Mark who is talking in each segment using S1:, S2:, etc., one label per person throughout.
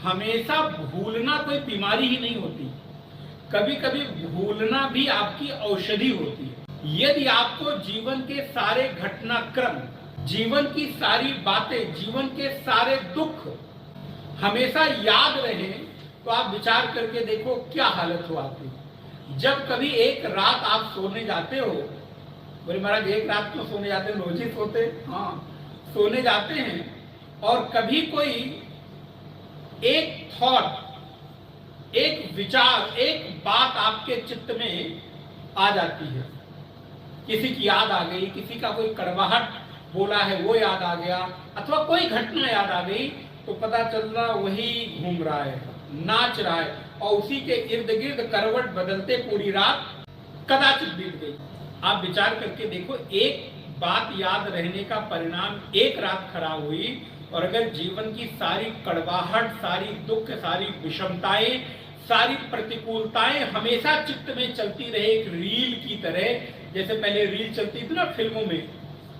S1: हमेशा भूलना कोई बीमारी ही नहीं होती, कभी कभी भूलना भी आपकी औषधि होती है। यदि आपको जीवन के सारे घटनाक्रम, जीवन की सारी बातें, जीवन के सारे दुख हमेशा याद रहे, तो आप विचार करके देखो क्या हालत हो आपकी। जब कभी एक रात आप सोने जाते हो, बोले महाराज एक रात क्यों सोने जाते हैं, रोज ही सोते? हाँ, सोने जाते हैं और कभी कोई एक थॉट, एक विचार, एक बात आपके चित्त में आ जाती है, किसी की याद आ गई, किसी का कोई कड़वाहट बोला है वो याद आ गया, अथवा कोई घटना याद आ गई, तो पता चल रहा वही घूम रहा है, नाच रहा है और उसी के इर्द गिर्द करवट बदलते पूरी रात कदाचित बीत गई। आप विचार करके देखो, एक बात याद रहने का परिणाम एक रात खराब हुई, और अगर जीवन की सारी कड़वाहट, सारी दुख, सारी विषमताएं, सारी प्रतिकूलताएं हमेशा चित्त में चलती रहे एक रील की तरह, जैसे पहले रील चलती थी ना फिल्मों में,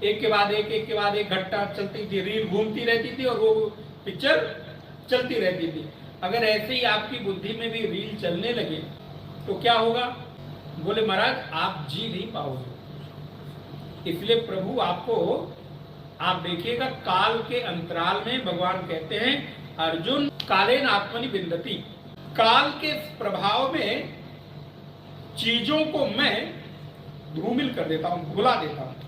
S1: एक के बाद एक घटना चलती थी, रील घूमती रहती थी और वो पिक्चर चलती रहती थी। अगर ऐसे ही आपकी बुद्धि में भी रील चलने लगे तो क्या होगा? बोले महाराज आप जी नहीं पाओगे। इसलिए प्रभु आपको, आप देखिएगा काल के अंतराल में भगवान कहते हैं, अर्जुन कालेन आत्मनि विन्दति, काल के प्रभाव में चीजों को मैं धूमिल कर देता हूं, भुला देता हूं।